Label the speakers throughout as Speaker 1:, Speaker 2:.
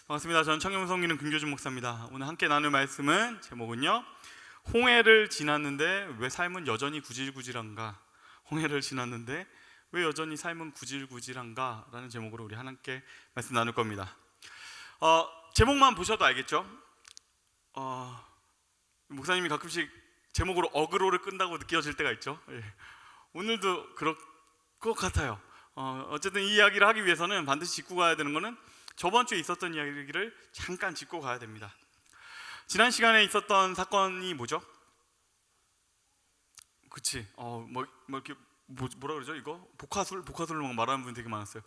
Speaker 1: 반갑습니다. 저는 청년성 기는 금교준 목사입니다. 오늘 함께 나눌 말씀은 제목은요, 홍해를 지났는데 왜 삶은 여전히 구질구질한가? 홍해를 지났는데 왜 여전히 삶은 구질구질한가? 라는 제목으로 우리 하나님께 말씀 나눌 겁니다. 제목만 보셔도 알겠죠? 목사님이 가끔씩 제목으로 어그로를 끈다고 느껴질 때가 있죠. 예. 오늘도 그럴 것 같아요. 어쨌든 이 이야기를 하기 위해서는 반드시 짚고 가야 되는 거는 저번 주에 있었던 이야기를 잠깐 짚고 가야 됩니다. 지난 시간에 있었던 사건이 뭐죠? 그치? 이렇게 뭐라 그러죠? 이거 복화술로 막 말하는 분이 되게 많았어요.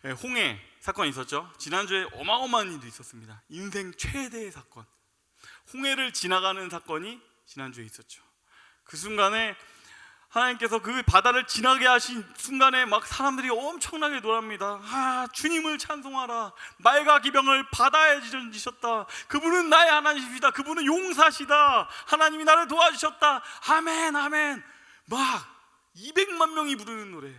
Speaker 1: 예, 홍해 사건이 있었죠. 지난주에 어마어마한 일이 있었습니다. 인생 최대의 사건, 홍해를 지나가는 사건이 지난주에 있었죠. 그 순간에 하나님께서 그 바다를 지나게 하신 순간에 막 사람들이 엄청나게 놀랍니다. 주님을 찬송하라. 말과 기병을 바다에 던지셨다. 그분은 나의 하나님이시다. 그분은 용사시다. 하나님이 나를 도와주셨다. 아멘 아멘. 막 200만 명이 부르는 노래.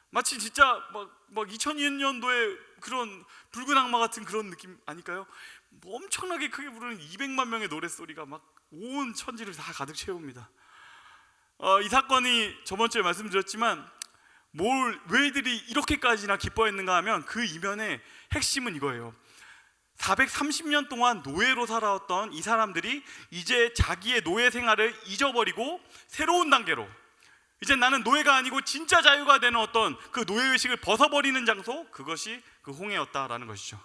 Speaker 1: 마치 진짜 막 2002년도에 그런 붉은 악마 같은 그런 느낌 아닐까요? 엄청나게 크게 부르는 200만 명의 노랫소리가 막 온 천지를 다 가득 채웁니다. 이 사건이 저번 주에 말씀드렸지만 왜 이들이 이렇게까지나 기뻐했는가 하면 그 이면의 핵심은 이거예요. 430년 동안 노예로 살아왔던 이 사람들이 이제 자기의 노예 생활을 잊어버리고 새로운 단계로, 이제 나는 노예가 아니고 진짜 자유가 되는 어떤 그 노예의식을 벗어버리는 장소, 그것이 그 홍해였다라는 것이죠.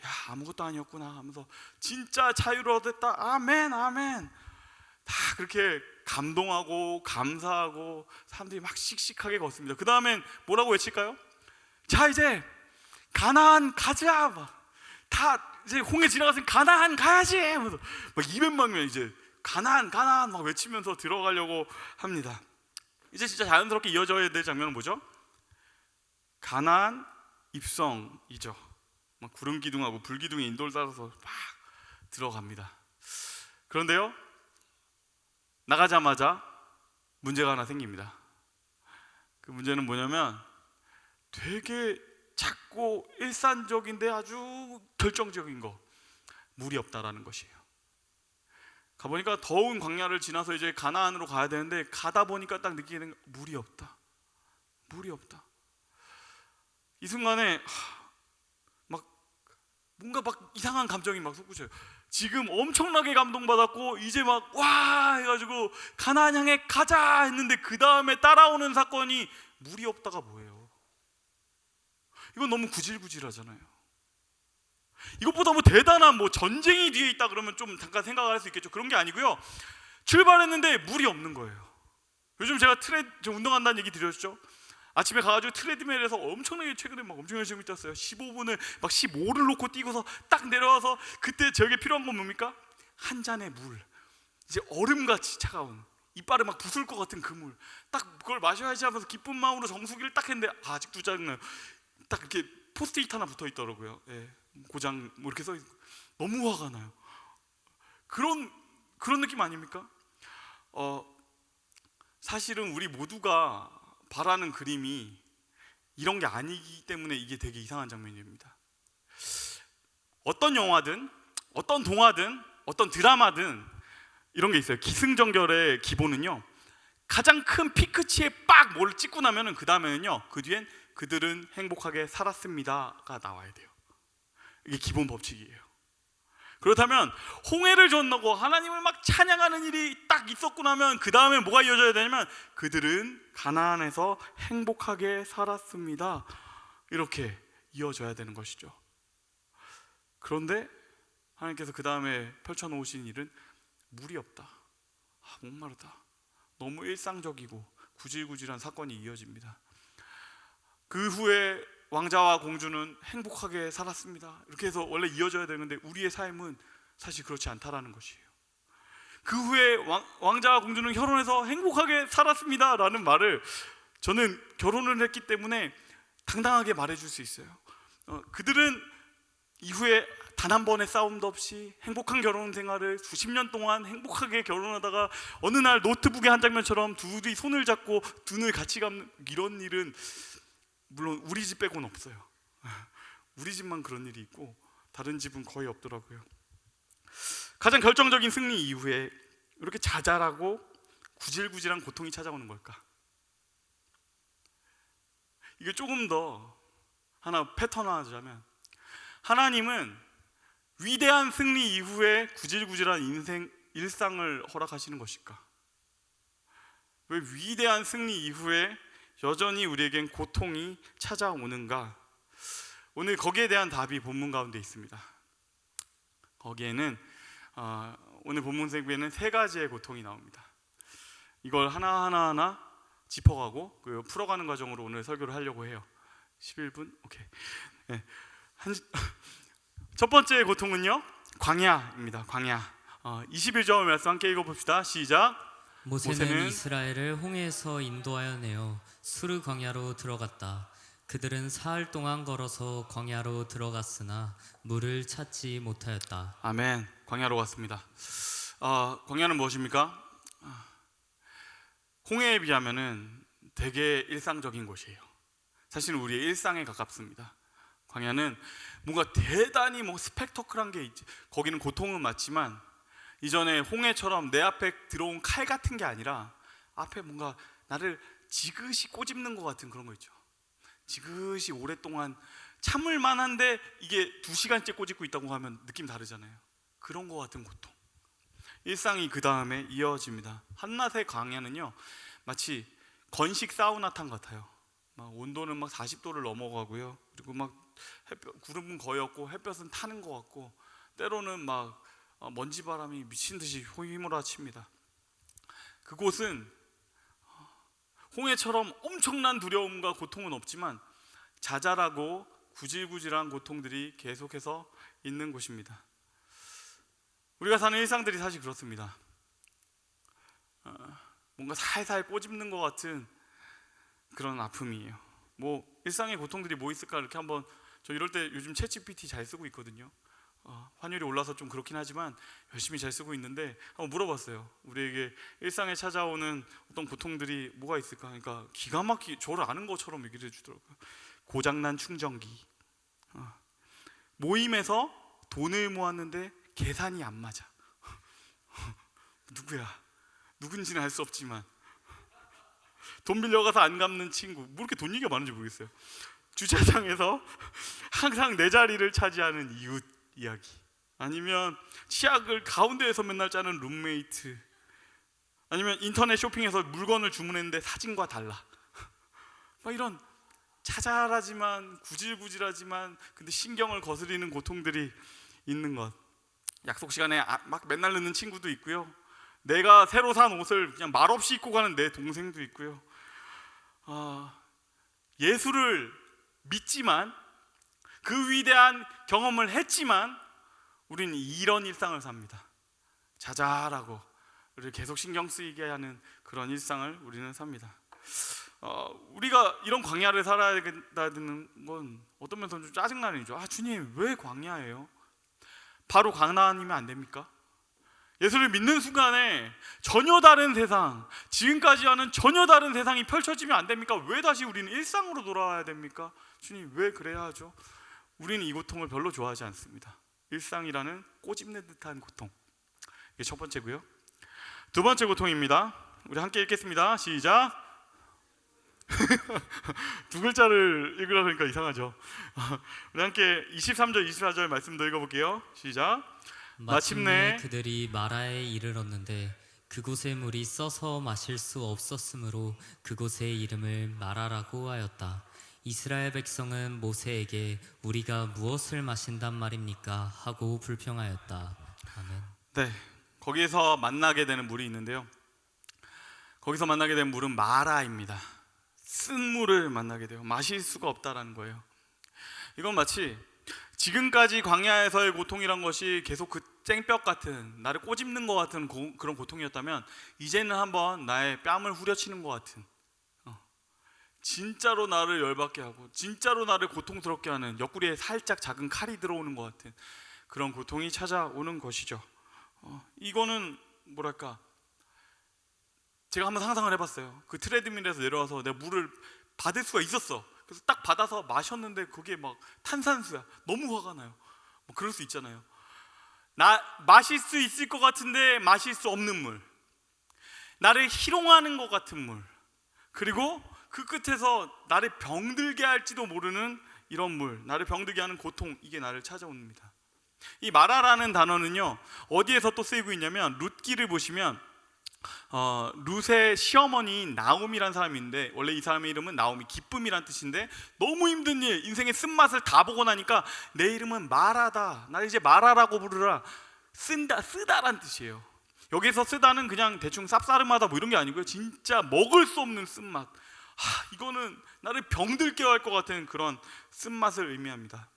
Speaker 1: 야, 아무것도 아니었구나 하면서 진짜 자유를 얻었다. 아멘 아멘. 다 그렇게 감동하고 감사하고 사람들이 막 씩씩하게 걷습니다. 그 다음엔 뭐라고 외칠까요? 자, 이제 가나안 가자. 다 이제 홍해 지나가서 가나안 가야지 하면서 막 200만 명 이제 가나안 막 외치면서 들어가려고 합니다. 이제 진짜 자연스럽게 이어져야 될 장면은 뭐죠? 가나안 입성이죠. 막 구름 기둥하고 불 기둥이 인도를 따라서 막 들어갑니다. 그런데요, 나가자마자 문제가 하나 생깁니다. 그 문제는 뭐냐면 되게 작고 일산적인데 아주 결정적인 거, 물이 없다라는 것이에요. 가보니까 더운 광야를 지나서 이제 가나안으로 가야 되는데 가다 보니까 딱 느끼는 물이 없다. 이 순간에 뭔가 이상한 감정이 막 솟구쳐요. 지금 엄청나게 감동받았고 이제 막 와 해가지고 가나안 향해 가자 했는데 그 다음에 따라오는 사건이 물이 없다가 뭐예요? 이건 너무 구질구질하잖아요. 이것보다 대단한 전쟁이 뒤에 있다 그러면 좀 잠깐 생각을 할 수 있겠죠. 그런 게 아니고요, 출발했는데 물이 없는 거예요. 요즘 제가 운동한다는 얘기 드렸죠. 아침에 가가지고 트레드밀에서 엄청나게 최근에 엄청 열심히 뛰었어요. 15분을 15를 놓고 뛰고서 딱 내려와서 그때 저에게 필요한 건 뭡니까? 한 잔의 물, 이제 얼음같이 차가운, 이빨에 부술 것 같은 그 물, 딱 그걸 마셔야지 하면서 기쁜 마음으로 정수기를 딱 했는데 아직도 짜증나요. 딱 이렇게 포스트잇 하나 붙어 있더라고요. 예, 고장 이렇게 써 있고 너무 화가 나요. 그런 느낌 아닙니까? 사실은 우리 모두가 바라는 그림이 이런 게 아니기 때문에 이게 되게 이상한 장면입니다. 어떤 영화든 어떤 동화든 어떤 드라마든 이런 게 있어요. 기승전결의 기본은요, 가장 큰 피크치에 뭘 찍고 나면은 그 다음에는요, 그 뒤엔 그들은 행복하게 살았습니다가 나와야 돼요. 이게 기본 법칙이에요. 그렇다면 홍해를 건너고 하나님을 찬양하는 일이 딱 있었고 나면 그 다음에 뭐가 이어져야 되냐면 그들은 가나안에서 행복하게 살았습니다, 이렇게 이어져야 되는 것이죠. 그런데 하나님께서 그 다음에 펼쳐놓으신 일은 물이 없다, 목마르다, 너무 일상적이고 구질구질한 사건이 이어집니다. 그 후에 왕자와 공주는 행복하게 살았습니다, 이렇게 해서 원래 이어져야 되는데 우리의 삶은 사실 그렇지 않다라는 것이에요. 그 후에 왕자와 공주는 결혼해서 행복하게 살았습니다 라는 말을 저는 결혼을 했기 때문에 당당하게 말해줄 수 있어요. 그들은 이후에 단 한 번의 싸움도 없이 행복한 결혼 생활을 수십 년 동안 행복하게 결혼하다가 어느 날 노트북의 한 장면처럼 둘이 손을 잡고 눈을 같이 감는 이런 일은 물론 우리 집 빼고는 없어요. 우리 집만 그런 일이 있고 다른 집은 거의 없더라고요. 가장 결정적인 승리 이후에 이렇게 자잘하고 구질구질한 고통이 찾아오는 걸까? 이게 조금 더 하나 패턴화하자면, 하나님은 위대한 승리 이후에 구질구질한 일상을 허락하시는 것일까? 왜 위대한 승리 이후에 여전히 우리에겐 고통이 찾아오는가? 오늘 거기에 대한 답이 본문 가운데 있습니다. 거기에는 오늘 본문 세부에는 세 가지의 고통이 나옵니다. 이걸 하나하나 짚어가고 풀어가는 과정으로 오늘 설교를 하려고 해요. 11분? 오케이. 네. 첫 번째 고통은요, 광야입니다. 광야. 21절 말씀 함께 읽어봅시다. 시작.
Speaker 2: 모세는 이스라엘을 홍해에서 인도하여 내어 수르 광야로 들어갔다. 그들은 사흘 동안 걸어서 광야로 들어갔으나 물을 찾지 못하였다.
Speaker 1: 아멘. 광야로 갔습니다. 광야는 무엇입니까? 홍해에 비하면은 되게 일상적인 곳이에요. 사실은 우리의 일상에 가깝습니다. 광야는 뭔가 대단히 스펙터클한 게 있지. 거기는 고통은 맞지만 이전에 홍해처럼 내 앞에 들어온 칼 같은 게 아니라 앞에 뭔가 나를 지그시 꼬집는 것 같은 그런 거 있죠. 지그시 오랫동안 참을 만한데 이게 2시간째 꼬집고 있다고 하면 느낌 다르잖아요. 그런 것 같은 고통. 일상이 그 다음에 이어집니다. 한낮의 광야는요, 마치 건식 사우나탕 같아요. 막 온도는 막 40도를 넘어가고요. 그리고 막 구름은 거의 없고 햇볕은 타는 것 같고, 때로는 막 먼지바람이 미친 듯이 휘몰아칩니다. 그곳은 홍해처럼 엄청난 두려움과 고통은 없지만 자잘하고 구질구질한 고통들이 계속해서 있는 곳입니다. 우리가 사는 일상들이 사실 그렇습니다. 뭔가 살살 꼬집는 것 같은 그런 아픔이에요. 일상의 고통들이 뭐 있을까 이렇게 한번, 저 이럴 때 요즘 챗GPT 잘 쓰고 있거든요. 환율이 올라서 좀 그렇긴 하지만 열심히 잘 쓰고 있는데 한번 물어봤어요. 우리에게 일상에 찾아오는 어떤 고통들이 뭐가 있을까? 그러니까 기가 막히게 저를 아는 것처럼 얘기를 해주더라고요. 고장난 충전기, 모임에서 돈을 모았는데 계산이 안 맞아. 누구야? 누군지는 알 수 없지만 돈 빌려가서 안 갚는 친구. 뭐 이렇게 돈 얘기가 많은지 모르겠어요. 주차장에서 항상 내 자리를 차지하는 이웃 이야기, 아니면 치약을 가운데에서 맨날 짜는 룸메이트, 아니면 인터넷 쇼핑에서 물건을 주문했는데 사진과 달라. 막 이런 자잘하지만 구질구질하지만 근데 신경을 거스리는 고통들이 있는 것. 약속 시간에 막 맨날 늦는 친구도 있고요. 내가 새로 산 옷을 그냥 말없이 입고 가는 내 동생도 있고요. 예수를 믿지만 그 위대한 경험을 했지만 우리는 이런 일상을 삽니다. 자잘하고 우리를 계속 신경 쓰이게 하는 그런 일상을 우리는 삽니다. 우리가 이런 광야를 살아야 된다는 건 어떤 면에서는 좀 짜증나는 일이죠. 주님 왜 광야예요? 바로 가나안이면 안 됩니까? 예수를 믿는 순간에 전혀 다른 세상, 지금까지와는 전혀 다른 세상이 펼쳐지면 안 됩니까? 왜 다시 우리는 일상으로 돌아와야 됩니까? 주님 왜 그래야 하죠? 우리는 이 고통을 별로 좋아하지 않습니다. 일상이라는 꼬집는 듯한 고통. 이게 첫 번째고요. 두 번째 고통입니다. 우리 함께 읽겠습니다. 시작. 두 글자를 읽으라 그러니까 이상하죠. 우리 함께 23절 24절 말씀도 읽어볼게요. 시작.
Speaker 2: 마침내 그들이 마라에 이르렀는데 그곳의 물이 써서 마실 수 없었으므로 그곳의 이름을 마라라고 하였다. 이스라엘 백성은 모세에게 우리가 무엇을 마신단 말입니까? 하고 불평하였다. 아멘.
Speaker 1: 네, 거기에서 만나게 되는 물이 있는데요. 거기서 만나게 된 물은 마라입니다. 쓴 물을 만나게 돼요. 마실 수가 없다라는 거예요. 이건 마치 지금까지 광야에서의 고통이란 것이 계속 그 쨍뼈 같은, 나를 꼬집는 것 같은 그런 고통이었다면 이제는 한번 나의 뺨을 후려치는 것 같은, 진짜로 나를 열받게 하고 진짜로 나를 고통스럽게 하는, 옆구리에 살짝 작은 칼이 들어오는 것 같은 그런 고통이 찾아오는 것이죠. 이거는 뭐랄까, 제가 한번 상상을 해봤어요. 그 트레드밀에서 내려와서 내가 물을 받을 수가 있었어. 그래서 딱 받아서 마셨는데 그게 막 탄산수야. 너무 화가 나요. 뭐 그럴 수 있잖아요. 마실 수 있을 것 같은데 마실 수 없는 물, 나를 희롱하는 것 같은 물, 그리고 그 끝에서 나를 병들게 할지도 모르는 이런 물, 나를 병들게 하는 고통, 이게 나를 찾아옵니다. 이 마라라는 단어는요, 어디에서 또 쓰이고 있냐면 룻기를 보시면 룻의 시어머니인 나옴이라는 사람이 있는데, 원래 이 사람의 이름은 나옴이, 기쁨이란 뜻인데, 너무 힘든 일, 인생의 쓴맛을 다 보고 나니까 내 이름은 마라다, 날 이제 마라라고 부르라, 쓰다란 뜻이에요. 여기서 쓰다는 그냥 대충 쌉싸름하다 뭐 이런 게 아니고요, 진짜 먹을 수 없는 쓴맛, 이거는 나를 병들게 할 것 같은 그런 쓴맛을 의미합니다.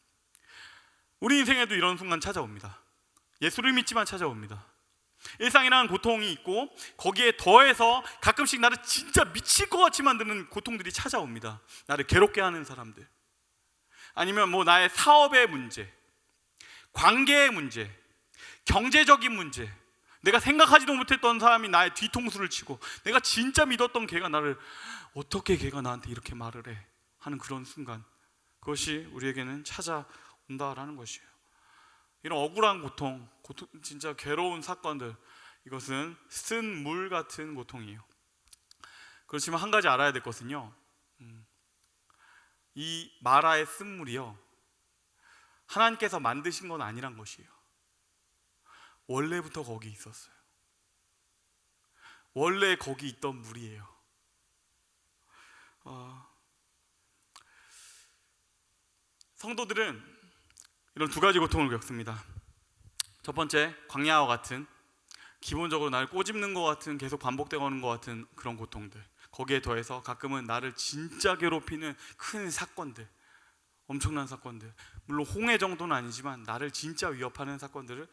Speaker 1: 우리 인생에도 이런 순간 찾아옵니다. 예수를 믿지만 찾아옵니다. 일상이라는 고통이 있고, 거기에 더해서 가끔씩 나를 진짜 미칠 것 같이 만드는 고통들이 찾아옵니다. 나를 괴롭게 하는 사람들, 아니면 뭐 나의 사업의 문제, 관계의 문제, 경제적인 문제, 내가 생각하지도 못했던 사람이 나의 뒤통수를 치고, 내가 진짜 믿었던 걔가 나를, 어떻게 걔가 나한테 이렇게 말을 해 하는 그런 순간, 그것이 우리에게는 찾아온다라는 것이에요. 이런 억울한 고통, 진짜 괴로운 사건들, 이것은 쓴 물 같은 고통이에요. 그렇지만 한 가지 알아야 될 것은요, 이 마라의 쓴물이요, 하나님께서 만드신 건 아니란 것이에요. 원래부터 거기 있었어요. 원래 거기 있던 물이에요. 성도들은 이런 두 가지 고통을 겪습니다. 첫 번째, 광야와 같은, 기본적으로 나를 꼬집는 것 같은, 계속 반복되는 것 같은 그런 고통들, 거기에 더해서 가끔은 나를 진짜 괴롭히는 큰 사건들, 엄청난 사건들, 물론 홍해 정도는 아니지만 나를 진짜 위협하는 사건들을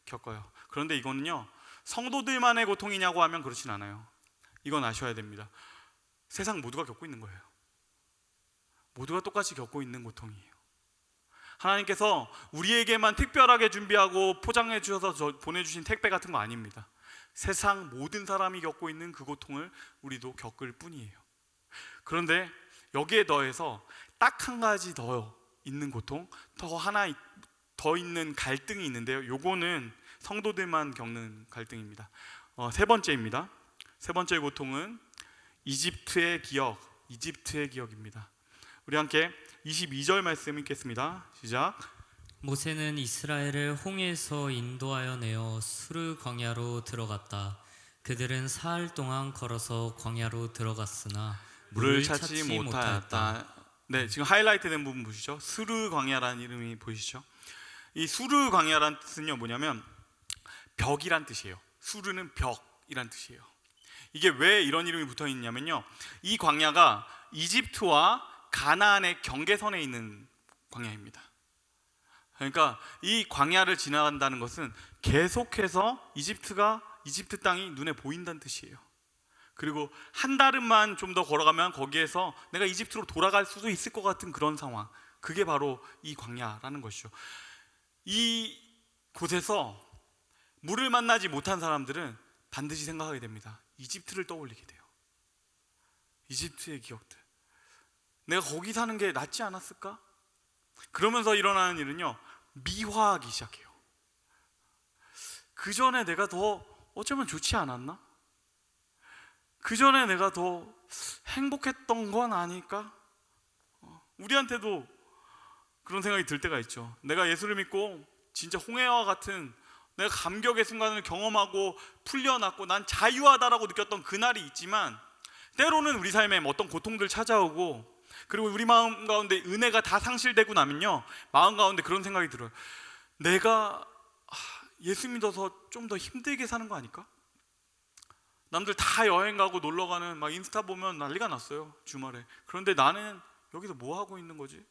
Speaker 1: 겪어요. 그런데 이거는요, 성도들만의 고통이냐고 하면 그렇진 않아요. 이건 아셔야 됩니다. 세상 모두가 겪고 있는 거예요. 모두가 똑같이 겪고 있는 고통이에요. 하나님께서 우리에게만 특별하게 준비하고 포장해 주셔서 보내주신 택배 같은 거 아닙니다. 세상 모든 사람이 겪고 있는 그 고통을 우리도 겪을 뿐이에요. 그런데 여기에 더해서 딱 한 가지 더 있는 고통, 더 있는 갈등이 있는데요, 요거는 성도들만 겪는 갈등입니다. 세 번째입니다. 세 번째 고통은 이집트의 기억입니다. 우리 함께 22절 말씀 읽겠습니다. 시작.
Speaker 2: 모세는 이스라엘을 홍해에서 인도하여 내어 수르 광야로 들어갔다. 그들은 사흘 동안 걸어서 광야로 들어갔으나
Speaker 1: 물을 찾지 못하였다. 네, 지금 하이라이트된 부분 보시죠. 수르 광야라는 이름이 보이시죠? 이 수르 광야라는 뜻은요, 뭐냐면 벽이란 뜻이에요. 수르는 벽이란 뜻이에요. 이게 왜 이런 이름이 붙어 있냐면요, 이 광야가 이집트와 가나안의 경계선에 있는 광야입니다. 그러니까 이 광야를 지나간다는 것은 계속해서 이집트 땅이 눈에 보인다는 뜻이에요. 그리고 한 달음만 좀 더 걸어가면 거기에서 내가 이집트로 돌아갈 수도 있을 것 같은 그런 상황, 그게 바로 이 광야라는 것이죠. 이 곳에서 물을 만나지 못한 사람들은 반드시 생각하게 됩니다. 이집트를 떠올리게 돼요. 이집트의 기억들, 내가 거기 사는 게 낫지 않았을까? 그러면서 일어나는 일은요, 미화하기 시작해요. 그 전에 내가 더 어쩌면 좋지 않았나? 그 전에 내가 더 행복했던 건 아닐까? 우리한테도 그런 생각이 들 때가 있죠. 내가 예수를 믿고 진짜 홍해와 같은 내가 감격의 순간을 경험하고 풀려났고 난 자유하다라고 느꼈던 그날이 있지만, 때로는 우리 삶에 어떤 고통들 찾아오고, 그리고 우리 마음 가운데 은혜가 다 상실되고 나면요, 마음 가운데 그런 생각이 들어요. 내가 예수 믿어서 좀 더 힘들게 사는 거 아닐까? 남들 다 여행 가고 놀러 가는 막 인스타 보면 난리가 났어요, 주말에. 그런데 나는 여기서 뭐 하고 있는 거지?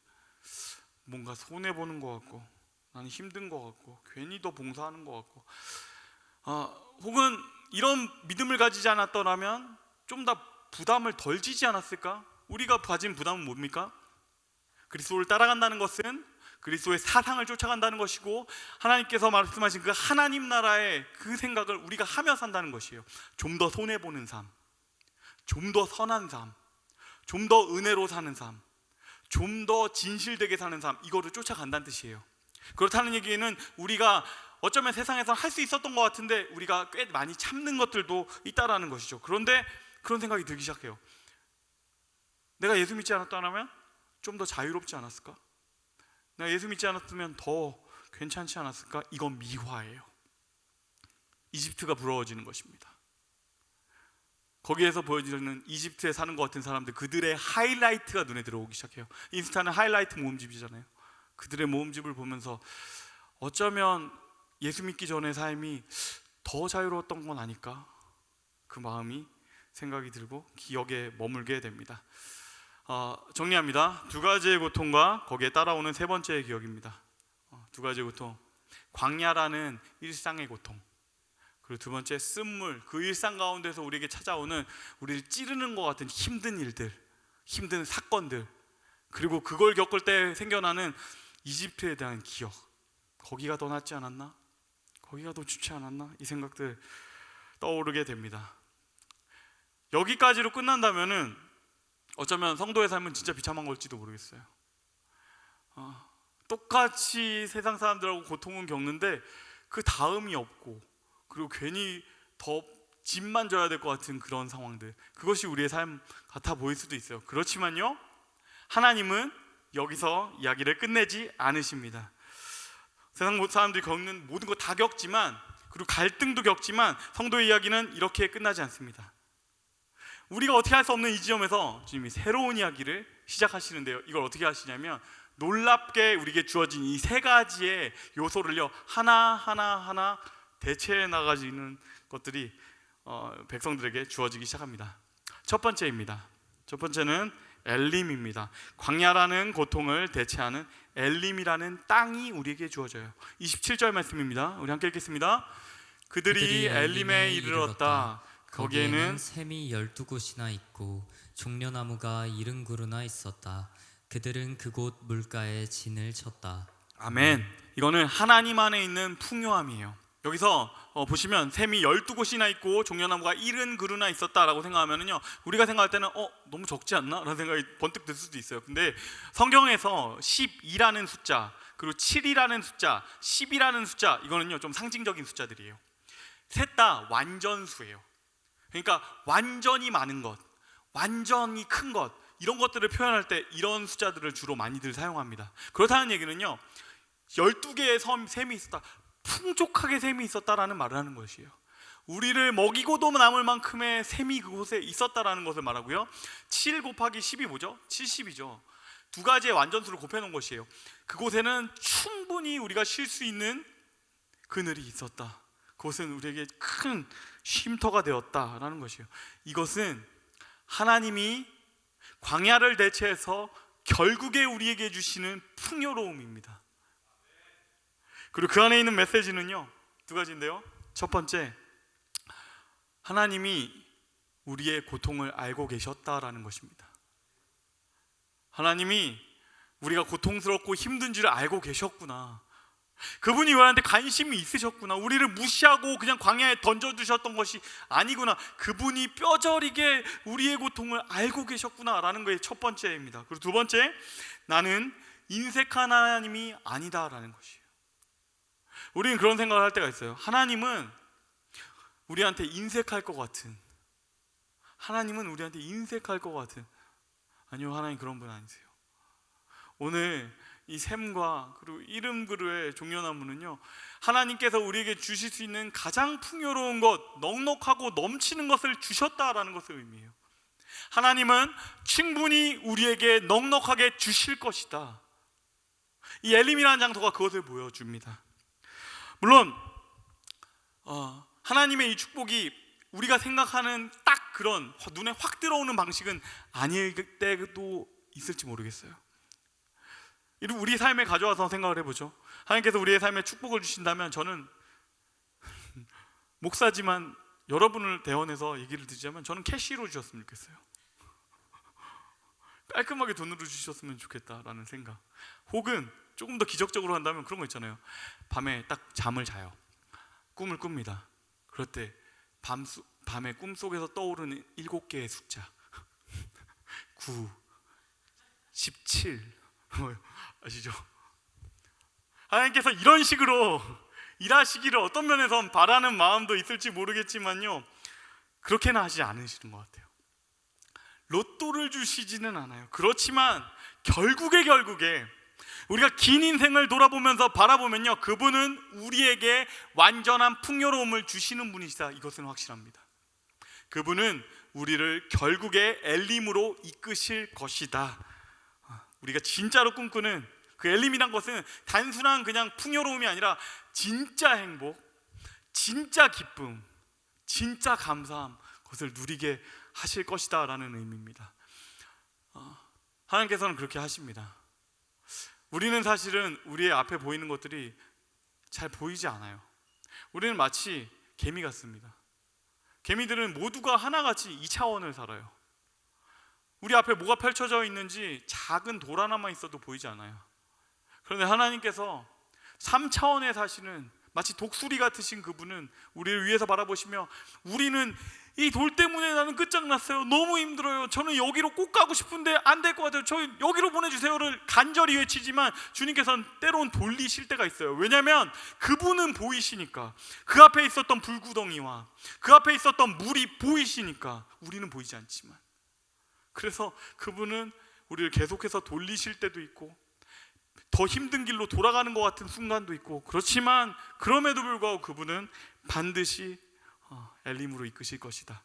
Speaker 1: 뭔가 손해 보는 것 같고, 나는 힘든 것 같고, 괜히 더 봉사하는 것 같고, 혹은 이런 믿음을 가지지 않았더라면 좀 더 부담을 덜 지지 않았을까? 우리가 가진 부담은 뭡니까? 그리스도를 따라간다는 것은 그리스도의 사상을 쫓아간다는 것이고, 하나님께서 말씀하신 그 하나님 나라의 그 생각을 우리가 하며 산다는 것이에요. 좀 더 손해보는 삶, 좀 더 선한 삶, 좀 더 은혜로 사는 삶, 좀 더 진실되게 사는 삶, 이거를 쫓아간다는 뜻이에요. 그렇다는 얘기는 우리가 어쩌면 세상에서 할 수 있었던 것 같은데 우리가 꽤 많이 참는 것들도 있다라는 것이죠. 그런데 그런 생각이 들기 시작해요. 내가 예수 믿지 않았다면 좀 더 자유롭지 않았을까? 내가 예수 믿지 않았으면 더 괜찮지 않았을까? 이건 미화예요. 이집트가 부러워지는 것입니다. 거기에서 보여지는 이집트에 사는 것 같은 사람들, 그들의 하이라이트가 눈에 들어오기 시작해요. 인스타는 하이라이트 모음집이잖아요. 그들의 모음집을 보면서 어쩌면 예수 믿기 전의 삶이 더 자유로웠던 건 아닐까? 그 마음이 생각이 들고 기억에 머물게 됩니다. 정리합니다. 두 가지의 고통과 거기에 따라오는 세 번째의 기억입니다. 두 가지의 고통, 광야라는 일상의 고통, 그리고 두 번째 쓴물, 그 일상 가운데서 우리에게 찾아오는 우리를 찌르는 것 같은 힘든 일들, 힘든 사건들, 그리고 그걸 겪을 때 생겨나는 이집트에 대한 기억. 거기가 더 낫지 않았나? 거기가 더 좋지 않았나? 이 생각들 떠오르게 됩니다. 여기까지로 끝난다면은 어쩌면 성도의 삶은 진짜 비참한 걸지도 모르겠어요. 똑같이 세상 사람들하고 고통은 겪는데 그 다음이 없고, 그리고 괜히 더 짐만 져야 될 것 같은 그런 상황들, 그것이 우리의 삶 같아 보일 수도 있어요. 그렇지만요, 하나님은 여기서 이야기를 끝내지 않으십니다. 세상 사람들이 겪는 모든 거 다 겪지만, 그리고 갈등도 겪지만 성도의 이야기는 이렇게 끝나지 않습니다. 우리가 어떻게 할 수 없는 이 지점에서 주님이 새로운 이야기를 시작하시는데요, 이걸 어떻게 하시냐면 놀랍게 우리에게 주어진 이 세 가지의 요소를요 하나하나 대체해 나가지는 것들이 백성들에게 주어지기 시작합니다. 첫 번째입니다. 첫 번째는 엘림입니다. 광야라는 고통을 대체하는 엘림이라는 땅이 우리에게 주어져요. 27절 말씀입니다. 우리 함께 읽겠습니다. 그들이 엘림에 이르렀다. 거기에는
Speaker 2: 샘이 12곳이나 있고 종려나무가 70그루나 있었다. 그들은 그곳 물가에 진을 쳤다.
Speaker 1: 아멘. 이거는 하나님 안에 있는 풍요함이에요. 여기서 보시면 샘이 12곳이나 있고 종려나무가 70그루나 있었다라고 생각하면은요, 우리가 생각할 때는 너무 적지 않나? 라는 생각이 번뜩 들 수도 있어요. 근데 성경에서 12라는 숫자, 그리고 7이라는 숫자, 10이라는 숫자, 이거는요 좀 상징적인 숫자들이에요. 셋 다 완전수예요. 그러니까 완전히 많은 것, 완전히 큰 것, 이런 것들을 표현할 때 이런 숫자들을 주로 많이들 사용합니다. 그렇다는 얘기는요, 12개의 샘이 있었다, 풍족하게 샘이 있었다라는 말을 하는 것이에요. 우리를 먹이고도 남을 만큼의 샘이 그곳에 있었다라는 것을 말하고요, 7 곱하기 10이 뭐죠? 70이죠. 두 가지의 완전수를 곱해놓은 것이에요. 그곳에는 충분히 우리가 쉴 수 있는 그늘이 있었다. 그것은 우리에게 큰 쉼터가 되었다라는 것이에요. 이것은 하나님이 광야를 대체해서 결국에 우리에게 주시는 풍요로움입니다. 그리고 그 안에 있는 메시지는요 두 가지인데요, 첫 번째, 하나님이 우리의 고통을 알고 계셨다라는 것입니다. 하나님이 우리가 고통스럽고 힘든 줄 알고 계셨구나, 그분이 우리한테 관심이 있으셨구나, 우리를 무시하고 그냥 광야에 던져주셨던 것이 아니구나, 그분이 뼈저리게 우리의 고통을 알고 계셨구나 라는 것이 첫 번째입니다. 그리고 두 번째, 나는 인색한 하나님이 아니다라는 것이에요. 우리는 그런 생각을 할 때가 있어요. 하나님은 우리한테 인색할 것 같은, 하나님은 우리한테 인색할 것 같은, 아니요, 하나님 그런 분 아니세요. 오늘 이 샘과 그리고 이름 그루의 종려나무는요, 하나님께서 우리에게 주실 수 있는 가장 풍요로운 것, 넉넉하고 넘치는 것을 주셨다라는 것을 의미해요. 하나님은 충분히 우리에게 넉넉하게 주실 것이다. 이 엘림이라는 장소가 그것을 보여줍니다. 물론 하나님의 이 축복이 우리가 생각하는 딱 그런 눈에 확 들어오는 방식은 아닐 때도 있을지 모르겠어요. 우리 삶에 가져와서 생각을 해보죠. 하나님께서 우리의 삶에 축복을 주신다면, 저는 목사지만 여러분을 대원해서 얘기를 드리자면 저는 캐시로 주셨으면 좋겠어요. 깔끔하게 돈으로 주셨으면 좋겠다라는 생각. 혹은 조금 더 기적적으로 한다면 그런 거 있잖아요. 밤에 딱 잠을 자요. 꿈을 꿉니다. 그럴 때 밤에 꿈속에서 떠오르는 7개의 숫자 9, 17 아시죠? 하나님께서 이런 식으로 일하시기를 어떤 면에선 바라는 마음도 있을지 모르겠지만요, 그렇게는 하지 않으시는 것 같아요. 로또를 주시지는 않아요. 그렇지만 결국에 우리가 긴 인생을 돌아보면서 바라보면요, 그분은 우리에게 완전한 풍요로움을 주시는 분이시다, 이것은 확실합니다. 그분은 우리를 결국에 엘림으로 이끄실 것이다. 우리가 진짜로 꿈꾸는 그 엘림이란 것은 단순한 그냥 풍요로움이 아니라 진짜 행복, 진짜 기쁨, 진짜 감사함, 그것을 누리게 하실 것이다 라는 의미입니다. 하나님께서는 그렇게 하십니다. 우리는 사실은 우리의 앞에 보이는 것들이 잘 보이지 않아요. 우리는 마치 개미 같습니다. 개미들은 모두가 하나같이 2차원을 살아요. 우리 앞에 뭐가 펼쳐져 있는지 작은 돌 하나만 있어도 보이지 않아요. 그런데 하나님께서 3차원에 사시는 마치 독수리 같으신 그분은 우리를 위해서 바라보시며, 우리는 이 돌 때문에 나는 끝장났어요, 너무 힘들어요, 저는 여기로 꼭 가고 싶은데 안 될 것 같아요, 저 여기로 보내주세요를 간절히 외치지만 주님께서는 때론 돌리실 때가 있어요. 왜냐하면 그분은 보이시니까, 그 앞에 있었던 불구덩이와 그 앞에 있었던 물이 보이시니까. 우리는 보이지 않지만, 그래서 그분은 우리를 계속해서 돌리실 때도 있고 더 힘든 길로 돌아가는 것 같은 순간도 있고, 그렇지만 그럼에도 불구하고 그분은 반드시 엘림으로 이끄실 것이다.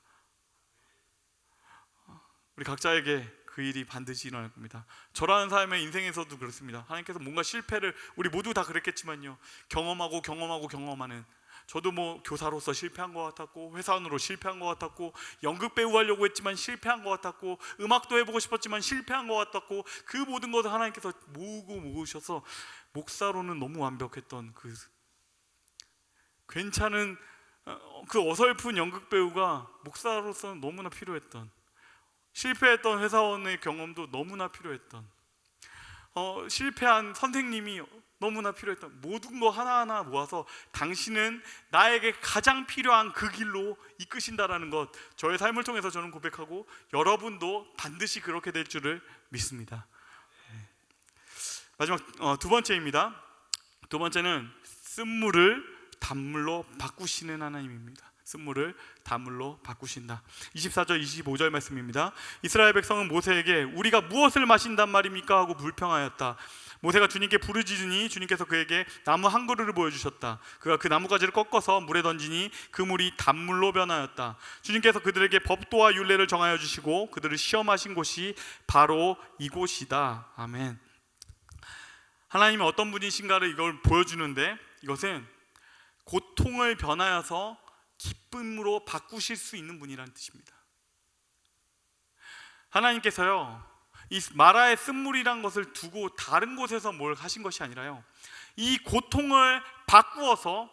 Speaker 1: 우리 각자에게 그 일이 반드시 일어날 겁니다. 저라는 삶의 인생에서도 그렇습니다. 하나님께서 뭔가 실패를, 우리 모두 다 그랬겠지만요, 경험하는, 저도 뭐 교사로서 실패한 것 같았고, 회사원으로 실패한 것 같았고, 연극 배우 하려고 했지만 실패한 것 같았고, 음악도 해보고 싶었지만 실패한 것 같았고, 그 모든 것을 하나님께서 모으셔서 목사로는 너무 완벽했던 그 괜찮은 그 어설픈 연극 배우가 목사로서는 너무나 필요했던, 실패했던 회사원의 경험도 너무나 필요했던, 실패한 선생님이 너무나 필요했던 모든 거 하나하나 모아서 당신은 나에게 가장 필요한 그 길로 이끄신다라는 것, 저의 삶을 통해서 저는 고백하고 여러분도 반드시 그렇게 될 줄을 믿습니다. 마지막 두 번째입니다. 두 번째는 쓴물을 단물로 바꾸시는 하나님입니다. 쓴물을 단물로 바꾸신다. 24절 25절 말씀입니다. 이스라엘 백성은 모세에게 우리가 무엇을 마신단 말입니까? 하고 불평하였다. 모세가 주님께 부르짖으니 주님께서 그에게 나무 한 그루를 보여주셨다. 그가 그 나무가지를 꺾어서 물에 던지니 그 물이 단물로 변하였다. 주님께서 그들에게 법도와 율례를 정하여 주시고 그들을 시험하신 곳이 바로 이곳이다. 아멘. 하나님이 어떤 분이신가를 이걸 보여주는데, 이것은 고통을 변하여서 기쁨으로 바꾸실 수 있는 분이라는 뜻입니다. 하나님께서요, 이 마라의 쓴물이란 것을 두고 다른 곳에서 뭘 하신 것이 아니라요, 이 고통을 바꾸어서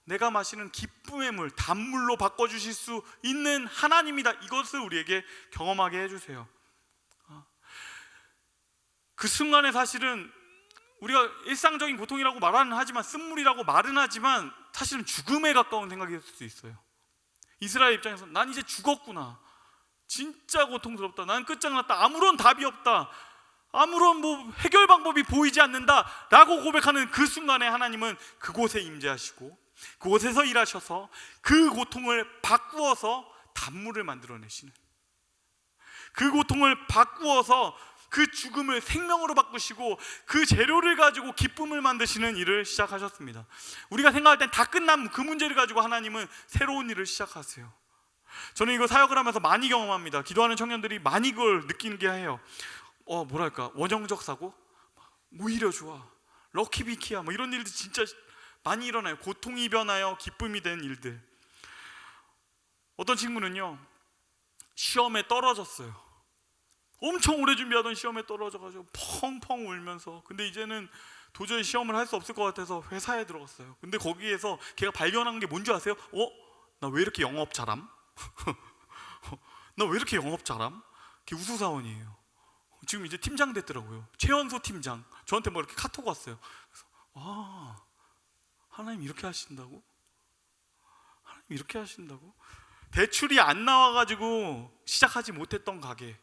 Speaker 1: 내가 마시는 기쁨의 물, 단물로 바꿔주실 수 있는 하나님이다, 이것을 우리에게 경험하게 해주세요. 그 순간에 사실은 우리가 일상적인 고통이라고 말은 하지만, 쓴물이라고 말은 하지만 사실은 죽음에 가까운 생각일 수도 있어요. 이스라엘 입장에서 난 이제 죽었구나, 진짜 고통스럽다, 난 끝장났다, 아무런 답이 없다, 아무런 해결 방법이 보이지 않는다 라고 고백하는 그 순간에 하나님은 그곳에 임재하시고 그곳에서 일하셔서 그 고통을 바꾸어서 단물을 만들어내시는, 그 고통을 바꾸어서 그 죽음을 생명으로 바꾸시고 그 재료를 가지고 기쁨을 만드시는 일을 시작하셨습니다. 우리가 생각할 땐 다 끝난 그 문제를 가지고 하나님은 새로운 일을 시작하세요. 저는 이거 사역을 하면서 많이 경험합니다. 기도하는 청년들이 많이 그걸 느끼게 해요. 뭐랄까, 원형적 사고, 오히려 좋아, 럭키비키야, 이런 일들 진짜 많이 일어나요. 고통이 변하여 기쁨이 된 일들. 어떤 친구는요, 시험에 떨어졌어요. 엄청 오래 준비하던 시험에 떨어져가지고 펑펑 울면서, 근데 이제는 도저히 시험을 할 수 없을 것 같아서 회사에 들어갔어요. 근데 거기에서 걔가 발견한 게 뭔지 아세요? 나 왜 이렇게 영업 잘함? 나 왜 이렇게 영업 잘함? 걔 우수사원이에요. 지금 이제 팀장 됐더라고요. 최연소 팀장. 저한테 이렇게 카톡 왔어요. 그래서 하나님 이렇게 하신다고? 하나님 이렇게 하신다고? 대출이 안 나와가지고 시작하지 못했던 가게.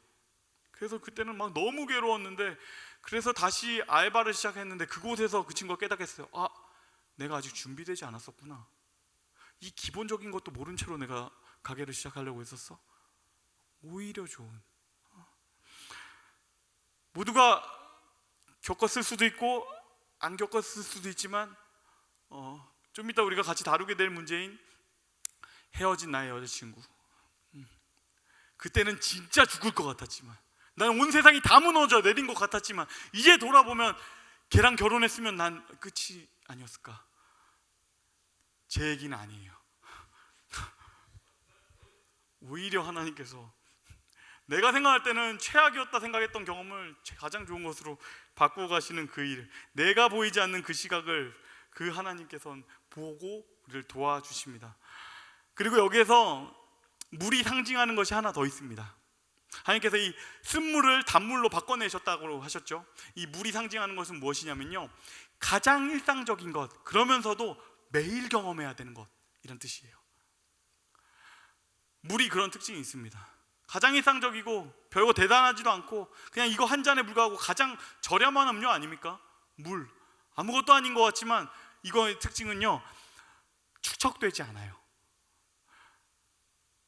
Speaker 1: 그래서 그때는 막 너무 괴로웠는데 그래서 다시 알바를 시작했는데 그곳에서 그 친구가 깨닫겠어요. 아, 내가 아직 준비되지 않았었구나. 이 기본적인 것도 모른 채로 내가 가게를 시작하려고 했었어. 오히려 좋은, 모두가 겪었을 수도 있고 안 겪었을 수도 있지만 좀 이따 우리가 같이 다루게 될 문제인 헤어진 나의 여자친구. 그때는 진짜 죽을 것 같았지만, 난 온 세상이 다 무너져 내린 것 같았지만, 이제 돌아보면 걔랑 결혼했으면 난 끝이 아니었을까? 제 얘기는 아니에요. 오히려 하나님께서 내가 생각할 때는 최악이었다 생각했던 경험을 가장 좋은 것으로 바꾸어 가시는 그 일, 내가 보이지 않는 그 시각을 그 하나님께서는 보고 우리를 도와주십니다. 그리고 여기에서 물이 상징하는 것이 하나 더 있습니다. 하나님께서 이 쓴물을 단물로 바꿔내셨다고 하셨죠. 이 물이 상징하는 것은 무엇이냐면요, 가장 일상적인 것, 그러면서도 매일 경험해야 되는 것, 이런 뜻이에요. 물이 그런 특징이 있습니다. 가장 일상적이고 별거 대단하지도 않고 그냥 이거 한 잔에 불과하고 가장 저렴한 음료 아닙니까? 물. 아무것도 아닌 것 같지만 이거의 특징은요, 축적되지 않아요.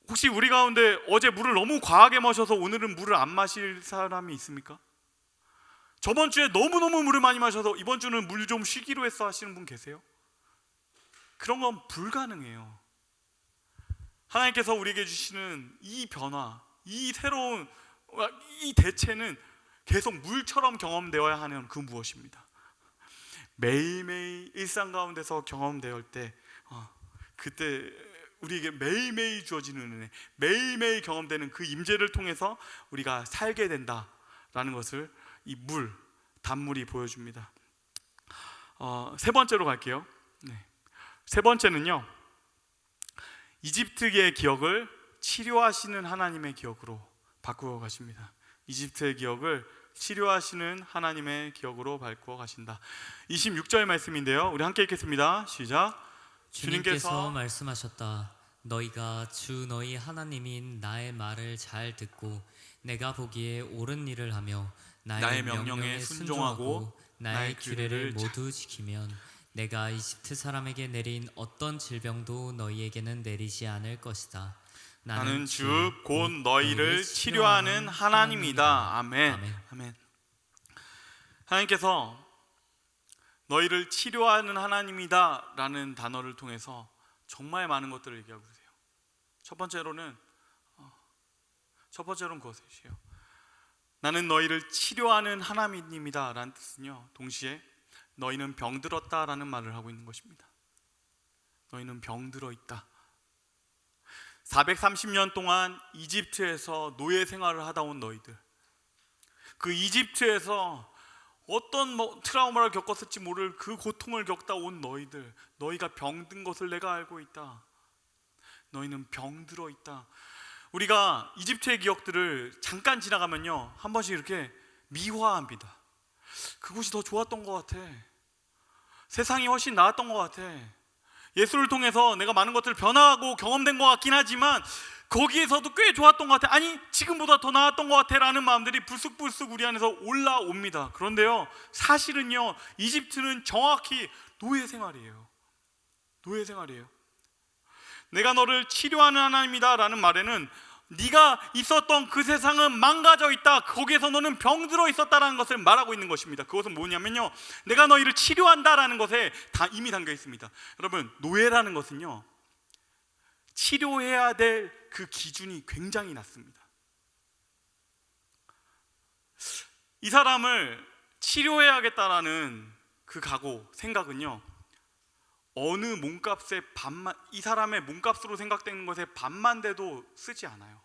Speaker 1: 혹시 우리 가운데 어제 물을 너무 과하게 마셔서 오늘은 물을 안 마실 사람이 있습니까? 저번 주에 너무너무 물을 많이 마셔서 이번 주는 물 좀 쉬기로 했어 하시는 분 계세요? 그런 건 불가능해요. 하나님께서 우리에게 주시는 이 변화, 이 새로운 이 대체는 계속 물처럼 경험되어야 하는 그 무엇입니다. 매일매일 일상 가운데서 경험될 때 그때 우리에게 매일매일 주어지는 은혜, 매일매일 경험되는 그 임재를 통해서 우리가 살게 된다라는 것을 이 물, 단물이 보여줍니다. 세 번째로 갈게요. 세 번째는요, 이집트의 기억을 치료하시는 하나님의 기억으로 바꾸어 가십니다. 이집트의 기억을 치료하시는 하나님의 기억으로 바꾸어 가신다. 26절 말씀인데요, 우리 함께 읽겠습니다. 시작.
Speaker 2: 주님께서 말씀하셨다. 너희가 주 너희 하나님인 나의 말을 잘 듣고 내가 보기에 옳은 일을 하며 나의 명령에 순종하고 나의 규례를 모두 지키면 내가 이집트 사람에게 내린 어떤 질병도 너희에게는 내리지 않을 것이다.
Speaker 1: 나는 주 곧 너희를 치료하는 하나님이다. 아멘. 아멘. 하나님께서 너희를 치료하는 하나님이다 라는 단어를 통해서 정말 많은 것들을 얘기하고 계세요. 첫 번째로는 그것이에요. 나는 너희를 치료하는 하나님이다 라는 뜻은요, 동시에 너희는 병들었다 라는 말을 하고 있는 것입니다. 너희는 병들어 있다. 430년 동안 이집트에서 노예 생활을 하다 온 너희들, 그 이집트에서 어떤 트라우마를 겪었을지 모를 그 고통을 겪다 온 너희들, 너희가 병든 것을 내가 알고 있다. 너희는 병들어 있다. 우리가 이집트의 기억들을 잠깐 지나가면요, 한 번씩 이렇게 미화합니다. 그곳이 더 좋았던 것 같아. 세상이 훨씬 나았던 것 같아. 예수를 통해서 내가 많은 것들을 변화하고 경험된 것 같긴 하지만 거기에서도 꽤 좋았던 것 같아. 아니, 지금보다 더 나았던 것 같아 라는 마음들이 불쑥불쑥 우리 안에서 올라옵니다. 그런데요, 사실은요, 이집트는 정확히 노예 생활이에요. 노예 생활이에요. 내가 너를 치료하는 하나님이다 라는 말에는 네가 있었던 그 세상은 망가져 있다, 거기에서 너는 병들어 있었다라는 것을 말하고 있는 것입니다. 그것은 뭐냐면요, 내가 너희를 치료한다라는 것에 다 이미 담겨 있습니다. 여러분, 노예라는 것은요, 치료해야 될 그 기준이 굉장히 낮습니다. 이 사람을 치료해야겠다라는 그 각오, 생각은요, 어느 몸값의 반만, 이 사람의 몸값으로 생각되는 것의 반만 돼도 쓰지 않아요.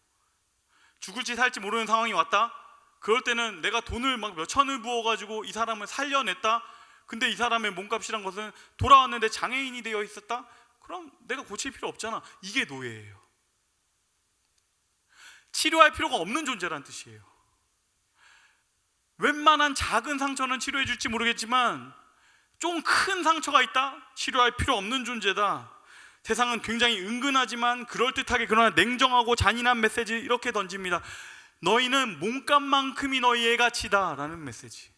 Speaker 1: 죽을지 살지 모르는 상황이 왔다? 그럴 때는 내가 돈을 막 몇천을 부어가지고 이 사람을 살려냈다? 근데 이 사람의 몸값이란 것은 돌아왔는데 장애인이 되어 있었다? 그럼 내가 고칠 필요 없잖아. 이게 노예예요. 치료할 필요가 없는 존재란 뜻이에요. 웬만한 작은 상처는 치료해 줄지 모르겠지만 좀 큰 상처가 있다? 치료할 필요 없는 존재다. 세상은 굉장히 은근하지만 그럴듯하게 그러나 냉정하고 잔인한 메시지 이렇게 던집니다. 너희는 몸값만큼이 너희의 가치다 라는 메시지.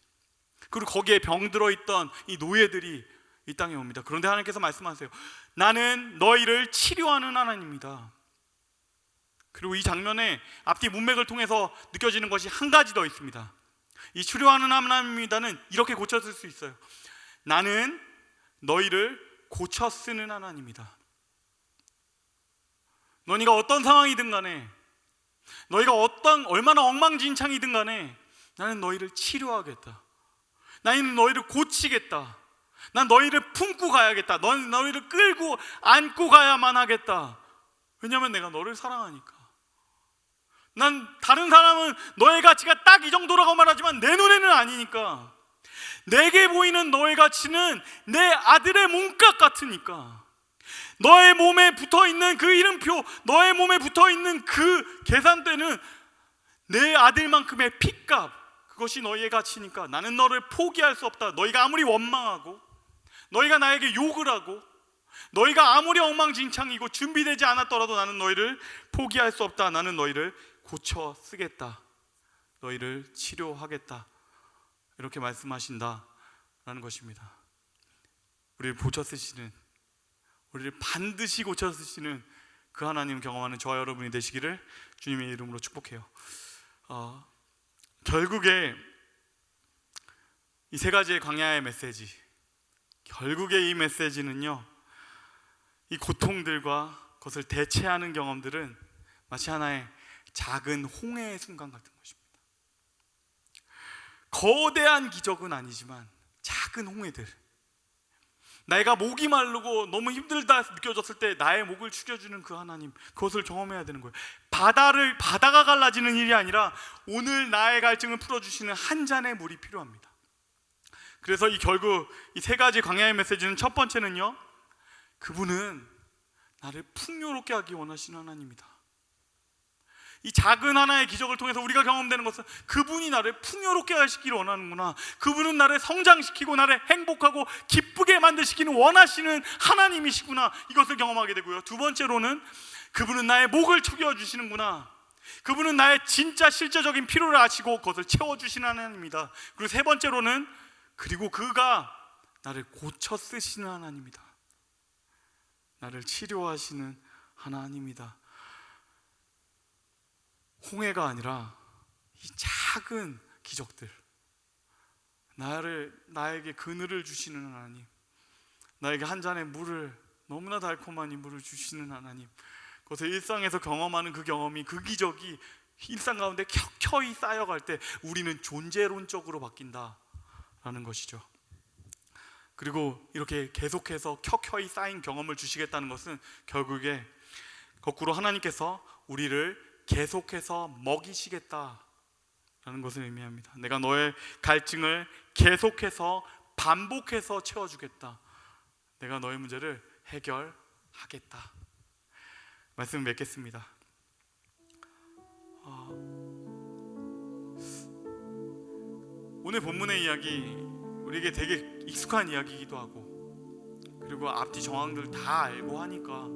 Speaker 1: 그리고 거기에 병들어 있던 이 노예들이 이 땅에 옵니다. 그런데 하나님께서 말씀하세요. 나는 너희를 치료하는 하나님입니다. 그리고 이 장면에 앞뒤 문맥을 통해서 느껴지는 것이 한 가지 더 있습니다. 이 치료하는 하나님입니다는 이렇게 고쳐 쓸 수 있어요. 나는 너희를 고쳐 쓰는 하나님이다. 너희가 어떤 상황이든 간에, 너희가 얼마나 엉망진창이든 간에 나는 너희를 치료하겠다. 나는 너희를 고치겠다. 난 너희를 품고 가야겠다. 너희를 끌고 안고 가야만 하겠다. 왜냐하면 내가 너를 사랑하니까. 난 다른 사람은 너의 가치가 딱 이 정도라고 말하지만 내 눈에는 아니니까. 내게 보이는 너의 가치는 내 아들의 몸값 같으니까. 너의 몸에 붙어있는 그 이름표, 너의 몸에 붙어있는 그 계산대는 내 아들만큼의 피값, 그것이 너희의 가치니까 나는 너를 포기할 수 없다. 너희가 아무리 원망하고, 너희가 나에게 욕을 하고, 너희가 아무리 엉망진창이고 준비되지 않았더라도 나는 너희를 포기할 수 없다. 나는 너희를 고쳐 쓰겠다. 너희를 치료하겠다. 이렇게 말씀하신다라는 것입니다. 우리를 고쳐 쓰시는, 우리를 반드시 고쳐 쓰시는 그 하나님 경험하는 저와 여러분이 되시기를 주님의 이름으로 축복해요. 결국에 이 세 가지의 광야의 메시지, 결국에 이 메시지는요, 이 고통들과 그것을 대체하는 경험들은 마치 하나의 작은 홍해의 순간 같은 것입니다. 거대한 기적은 아니지만 작은 홍해들, 내가 목이 마르고 너무 힘들다 느껴졌을 때 나의 목을 축여주는 그 하나님, 그것을 경험해야 되는 거예요. 바다가 갈라지는 일이 아니라 오늘 나의 갈증을 풀어주시는 한 잔의 물이 필요합니다. 그래서 결국 이 세 가지 광야의 메시지는, 첫 번째는요, 그분은 나를 풍요롭게 하기 원하시는 하나님이다. 이 작은 하나의 기적을 통해서 우리가 경험되는 것은 그분이 나를 풍요롭게 하시기를 원하는구나. 그분은 나를 성장시키고 나를 행복하고 기쁘게 만드시기는 원하시는 하나님이시구나. 이것을 경험하게 되고요. 두 번째로는 그분은 나의 목을 축여주시는구나. 그분은 나의 진짜 실제적인 필요를 아시고 그것을 채워주시는 하나님입니다. 그리고 세 번째로는 그리고 그가 나를 고쳐 쓰시는 하나님이다. 나를 치료하시는 하나님이다. 홍해가 아니라 이 작은 기적들, 나에게 그늘을 주시는 하나님, 나에게 한 잔의 물을, 너무나 달콤한 이 물을 주시는 하나님, 그것을 일상에서 경험하는 그 경험이, 그 기적이 일상 가운데 켜켜이 쌓여갈 때 우리는 존재론적으로 바뀐다라는 것이죠. 그리고 이렇게 계속해서 켜켜이 쌓인 경험을 주시겠다는 것은 결국에 거꾸로 하나님께서 우리를 계속해서 먹이시겠다라는 것을 의미합니다. 내가 너의 갈증을 계속해서 반복해서 채워주겠다. 내가 너의 문제를 해결하겠다. 말씀 맺겠습니다. 오늘 본문의 이야기, 우리에게 되게 익숙한 이야기이기도 하고, 그리고 앞뒤 정황들 다 알고 하니까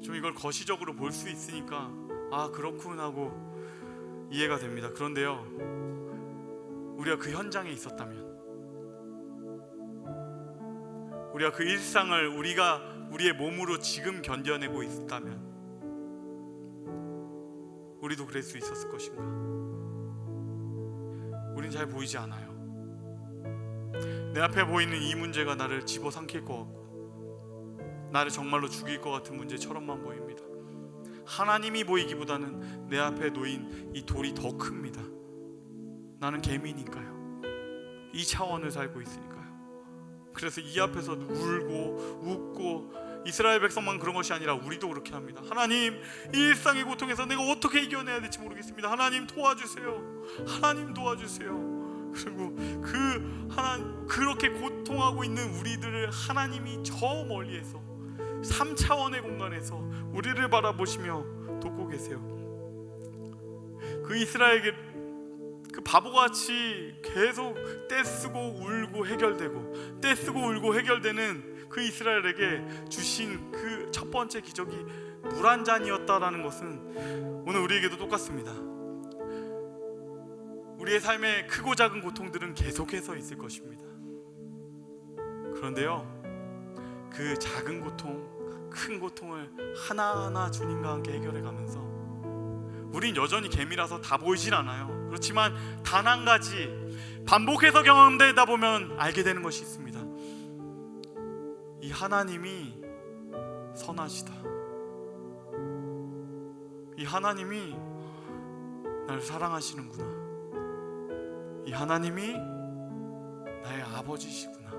Speaker 1: 좀 이걸 거시적으로 볼 수 있으니까 그렇군 하고 이해가 됩니다. 그런데요, 우리가 그 현장에 있었다면, 우리가 그 일상을 우리의 몸으로 지금 견뎌내고 있다면 우리도 그럴 수 있었을 것인가? 우린 잘 보이지 않아요. 내 앞에 보이는 이 문제가 나를 집어삼킬 것 같고 나를 정말로 죽일 것 같은 문제처럼만 보입니다. 하나님이 보이기보다는 내 앞에 놓인 이 돌이 더 큽니다. 나는 개미니까요. 이 차원을 살고 있으니까요. 그래서 이 앞에서 울고 웃고, 이스라엘 백성만 그런 것이 아니라 우리도 그렇게 합니다. 하나님, 이 일상의 고통에서 내가 어떻게 이겨내야 될지 모르겠습니다. 하나님 도와주세요. 하나님 도와주세요. 그리고 그렇게 고통하고 있는 우리들을 하나님이 저 멀리에서 3차원의 공간에서 우리를 바라보시며 돕고 계세요. 그 이스라엘에게 그 바보같이 계속 떼쓰고 울고 해결되고 떼쓰고 울고 해결되는 그 이스라엘에게 주신 그 첫 번째 기적이 물 한 잔이었다라는 것은 오늘 우리에게도 똑같습니다. 우리의 삶에 크고 작은 고통들은 계속해서 있을 것입니다. 그런데요, 그 작은 고통, 큰 고통을 하나하나 주님과 함께 해결해 가면서 우린 여전히 개미라서 다 보이질 않아요. 그렇지만 단 한 가지 반복해서 경험되다 보면 알게 되는 것이 있습니다. 이 하나님이 선하시다. 이 하나님이 나를 사랑하시는구나. 이 하나님이 나의 아버지시구나.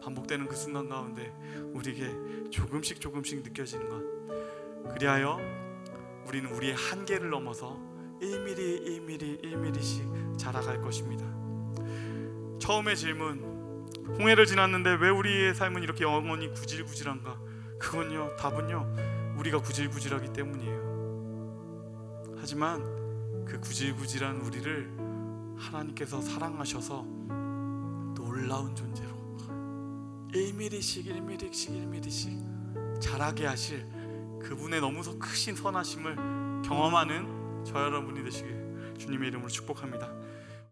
Speaker 1: 반복되는 그 순간 가운데 우리에게 조금씩 느껴지는 것. 그리하여 우리는 우리의 한계를 넘어서 1mm씩 자라갈 것입니다. 처음의 질문, 홍해를 지났는데 왜 우리의 삶은 이렇게 영원히 구질구질한가? 그건요, 답은요, 우리가 구질구질하기 때문이에요. 하지만 그 구질구질한 우리를 하나님께서 사랑하셔서 놀라운 존재로 1mm씩 자라게 하실 그분의 너무 크신 선하심을 경험하는 저 여러분이 되시길 주님의 이름으로 축복합니다.